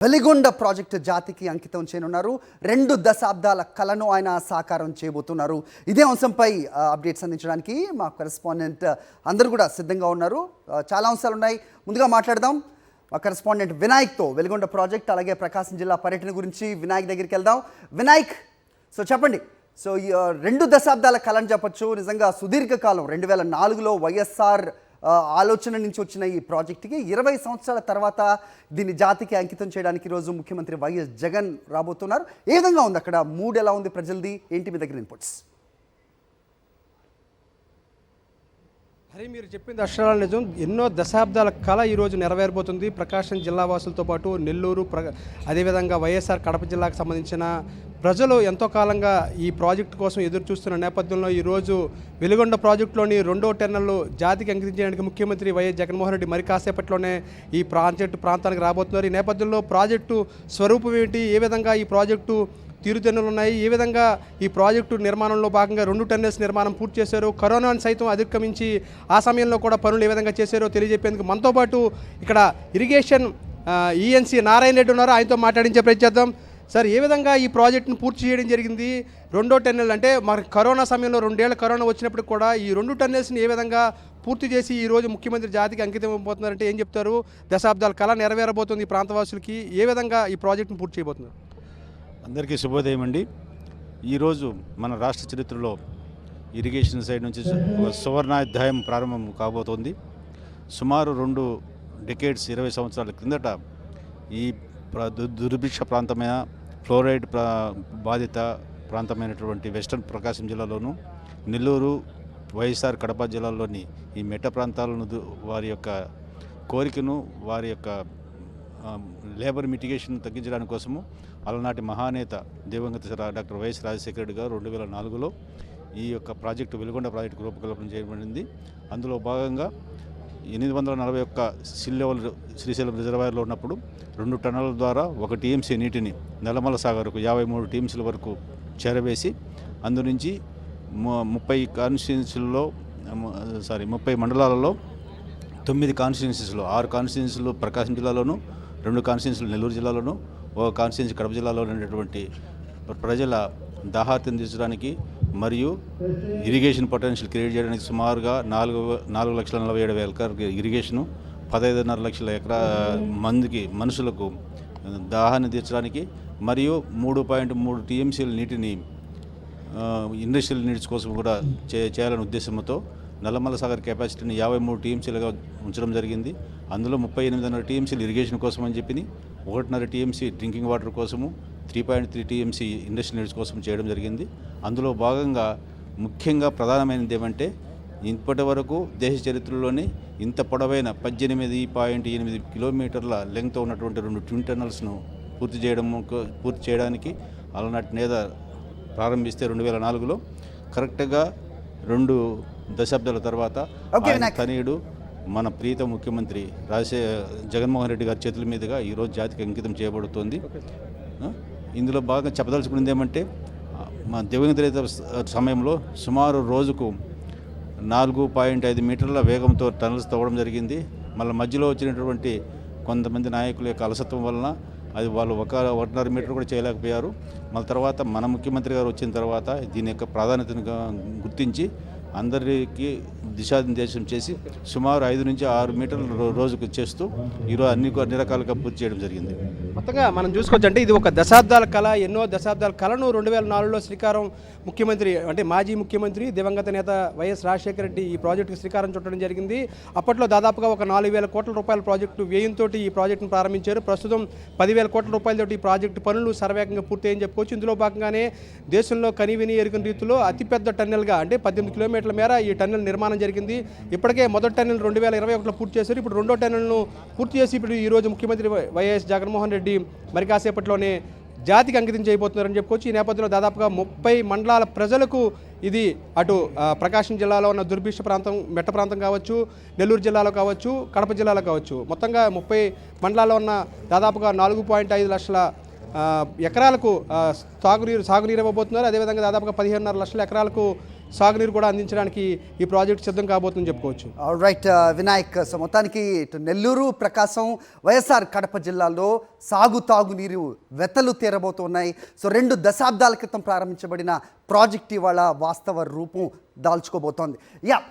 Veligonda project జాతికి అంకితం చేయనున్నారు. 2 దశాబ్దాల కలను ఆయన సాకారం చేయబోతున్నారు. ఇదే అంశంపై అప్డేట్స్ అందించడానికి మా కరెస్పాండెంట్ అందరూ కూడా సిద్ధంగా ఉన్నారు. చాలా అంశాలు ఉన్నాయి. ముందుగా మాట్లాడదాం మా కరెస్పాండెంట్ వినాయక్తో. వెలిగొండ ప్రాజెక్ట్ అలాగే ప్రకాశం జిల్లా పర్యటన గురించి వినాయక్ దగ్గరికి వెళ్దాం. వినాయక్, చెప్పండి. ఈ 2 దశాబ్దాల కళని చెప్పచ్చు. నిజంగా సుదీర్ఘకాలం 2004లో వైఎస్ఆర్ ఆలోచన నుంచి వచ్చిన ఈ ప్రాజెక్టుకి 20 సంవత్సరాల తర్వాత దీన్ని జాతికి అంకితం చేయడానికి ఈరోజు ముఖ్యమంత్రి వైఎస్ జగన్ రాబోతున్నారు. ఏ విధంగా ఉంది అక్కడ మూడ్, ఎలా ఉంది ప్రజలది, ఏంటి మీ దగ్గర ఇన్పుట్స్? హరి, మీరు చెప్పింది అక్షరాల నిజం. ఎన్నో దశాబ్దాల కళ ఈరోజు నెరవేరబోతుంది. ప్రకాశం జిల్లా వాసులతో పాటు నెల్లూరు, అదేవిధంగా వైఎస్ఆర్ కడప జిల్లాకు సంబంధించిన ప్రజలు ఎంతో కాలంగా ఈ ప్రాజెక్టు కోసం ఎదురు చూస్తున్న నేపథ్యంలో ఈరోజు వెలిగొండ ప్రాజెక్టులోని 2వ టెర్మినల్ జాతికి అంకించడానికి ముఖ్యమంత్రి వైఎస్ జగన్మోహన్ రెడ్డి మరి కాసేపట్లోనే ఈ ప్రాంతానికి రాబోతున్నారు. ఈ నేపథ్యంలో ప్రాజెక్టు స్వరూపం ఏంటి, ఏ విధంగా ఈ ప్రాజెక్టు తీరుతెన్నులు ఉన్నాయి, ఏ విధంగా ఈ ప్రాజెక్టు నిర్మాణంలో భాగంగా 2 టెర్మినల్స్ నిర్మాణం పూర్తి చేశారు, కరోనాను సైతం అధిగమించి ఆ సమయంలో కూడా పనులు ఏ విధంగా చేశారో తెలియజెప్పేందుకు మనతో పాటు ఇక్కడ ఇరిగేషన్ ఈఎన్సీ నారాయణ రెడ్డి ఉన్నారు. ఆయనతో మాట్లాడించే ప్రయత్నిద్దాం. సార్, ఏ విధంగా ఈ ప్రాజెక్టును పూర్తి చేయడం జరిగింది? 2వ టెర్మినల్ అంటే మరి కరోనా సమయంలో 2 ఏళ్ల కరోనా వచ్చినప్పుడు కూడా ఈ 2 టెర్మినల్స్ని ఏ విధంగా పూర్తి చేసి ఈరోజు ముఖ్యమంత్రి జాతికి అంకితం ఇవ్వబోతున్నారంటే ఏం చెప్తారు? దశాబ్దాల కళ నెరవేరబోతుంది ఈ ప్రాంతవాసులకి. ఏ విధంగా ఈ ప్రాజెక్టును పూర్తి చేయబోతున్నారు? అందరికీ శుభోదయం అండి. ఈరోజు మన రాష్ట్ర చరిత్రలో ఇరిగేషన్ సైడ్ నుంచి ఒక సువర్ణాధ్యాయం ప్రారంభం కాబోతోంది. సుమారు 2 డెకేడ్స్ 20 సంవత్సరాల క్రిందట ఈ దుర్భిక్ష ప్రాంతమైన ఫ్లోరైడ్ బాధిత ప్రాంతమైనటువంటి వెస్టర్న్ ప్రకాశం జిల్లాలోను, నెల్లూరు, వైఎస్ఆర్ కడప జిల్లాలోని ఈ మెట్ట ప్రాంతాలను వారి యొక్క కోరికను, వారి యొక్క లేబర్ మిటిగేషన్ తగ్గించడానికి కోసము అలనాటి మహానేత దివంగత డాక్టర్ వైఎస్ రాజశేఖర రెడ్డి గారు 2004లో ఈ యొక్క ప్రాజెక్టు వెలిగొండ ప్రాజెక్టు రూపకల్పన చేయబడింది. అందులో భాగంగా 841 సిల్ లెవెల్ శ్రీశైలం రిజర్వాయర్లో ఉన్నప్పుడు 2 టన్నుల ద్వారా 1 టీఎంసీ నీటిని నల్లమల సాగర్కు 53 టీఎంసీల వరకు చేరవేసి అందు నుంచి 30 మండలాలలో 9 కాన్స్టిట్యున్సీస్లో 6 కాన్స్టిట్యున్సీలు ప్రకాశం జిల్లాలోను, 2 కాన్స్టిట్యున్సీలు నెల్లూరు జిల్లాలోను, 1 కాన్స్టిట్యున్సీ కడప జిల్లాలో ఉండేటువంటి ప్రజల దాహార్తిని తీర్చడానికి మరియు ఇరిగేషన్ పొటెన్షియల్ క్రియేట్ చేయడానికి సుమారుగా 4,47,000 ఎకరాల ఇరిగేషను, 15.5 లక్షల మనుషులకు దాహాన్ని తీర్చడానికి మరియు 3.3 టీఎంసీల నీటిని ఇండస్ట్రియల్ నీడ్స్ కోసం కూడా చేయాలనే ఉద్దేశంతో నల్లమల సాగర్ కెపాసిటీని 53 టీఎంసీలుగా ఉంచడం జరిగింది. అందులో 38.5 టీఎంసీలు ఇరిగేషన్ కోసం అని చెప్పి 1.5 టీఎంసీ డ్రింకింగ్ వాటర్ కోసము, 3.3 టీఎంసీ ఇండస్ట్రియల్ నీడ్స్ కోసం చేయడం జరిగింది. అందులో భాగంగా ముఖ్యంగా ప్రధానమైనది ఏమంటే ఇప్పటి వరకు దేశ చరిత్రలోనే ఇంత పొడవైన 18.8 కిలోమీటర్ల లెంగ్త్ ఉన్నటువంటి 2 ట్విన్ టన్నల్స్ను పూర్తి చేయడానికి అలనాటి నేత ప్రారంభిస్తే 2004లో కరెక్ట్గా 2 దశాబ్దాల తర్వాత తనయుడు మన ప్రీత ముఖ్యమంత్రి జగన్మోహన్ రెడ్డి గారి చేతుల మీదుగా ఈరోజు జాతికి అంకితం చేయబడుతోంది. ఇందులో బాగా చెప్పదలుచుకున్నది ఏమంటే మా దివంగత సమయంలో సుమారు రోజుకు 4.5 మీటర్ల వేగంతో టనల్స్ తవ్వడం జరిగింది. మళ్ళీ మధ్యలో వచ్చినటువంటి కొంతమంది నాయకుల యొక్క అలసత్వం వలన అది వాళ్ళు 1.5 మీటర్ కూడా చేయలేకపోయారు. మళ్ళీ తర్వాత మన ముఖ్యమంత్రి గారు వచ్చిన తర్వాత దీని యొక్క ప్రాధాన్యతను గుర్తించి అందరికీ దిశానిర్దేశం చేసి సుమారు 5 నుంచి 6 మీటర్లు రోజుకు చేస్తూ ఈరోజు అన్ని రకాలుగా పూర్తి చేయడం జరిగింది. మొత్తంగా మనం చూసుకోవచ్చు అంటే ఇది ఒక దశాబ్దాల కళ. ఎన్నో దశాబ్దాల కళను 2004లో శ్రీకారం ముఖ్యమంత్రి అంటే మాజీ ముఖ్యమంత్రి దివంగత నేత వైఎస్ రాజశేఖర రెడ్డి ఈ ప్రాజెక్టుకి శ్రీకారం చుట్టడం జరిగింది. అప్పట్లో దాదాపుగా ఒక 4,000 కోట్ల రూపాయల ప్రాజెక్టు వ్యయంతో ఈ ప్రాజెక్టును ప్రారంభించారు. ప్రస్తుతం 10,000 కోట్ల రూపాయలతో ఈ ప్రాజెక్టు పనులు శరవేగంగా పూర్తయ్యని చెప్పుకోవచ్చు. ఇందులో భాగంగానే దేశంలో కనీవిని ఎరుగని రీతిలో అతిపెద్ద టన్నెల్గా అంటే 18 కిలోమీటర్ల మేర ఈ టన్నెల్ నిర్మాణం జరిగింది. ఇప్పటికే మొదటి టన్నెల్ 2021లో పూర్తి చేశారు. ఇప్పుడు 2వ టన్నెల్ను పూర్తి చేసి ఇప్పుడు ఈరోజు ముఖ్యమంత్రి వైఎస్ జగన్మోహన్ రెడ్డి మరి కాసేపట్లోనే జాతికి అంకితం చేయబోతున్నారని చెప్పుకోవచ్చు. ఈ నేపథ్యంలో దాదాపుగా 30 మండలాల ప్రజలకు ఇది అటు ప్రకాశం జిల్లాలో ఉన్న దుర్భిక్ష ప్రాంతం, మెట్ట ప్రాంతం కావచ్చు, నెల్లూరు జిల్లాలో కావచ్చు, కడప జిల్లాలో కావచ్చు, మొత్తంగా 30 మండలాల్లో ఉన్న దాదాపుగా 4.5 లక్షల ఎకరాలకు సాగునీరు ఇవ్వబోతున్నారు. అదేవిధంగా దాదాపుగా 15.5 లక్షల ఎకరాలకు సాగునీరు కూడా అందించడానికి ఈ ప్రాజెక్టు సిద్ధం కాబోతుందని చెప్పుకోవచ్చు. రైట్ వినాయక్, సో మొత్తానికి ఇటు నెల్లూరు, ప్రకాశం, వైఎస్ఆర్ కడప జిల్లాల్లో తాగునీరు వెతలు తీరబోతున్నాయి. సో 2 దశాబ్దాల క్రితం ప్రారంభించబడిన ప్రాజెక్ట్ ఇవాళ వాస్తవ రూపం దాల్చుకోబోతోంది. యా,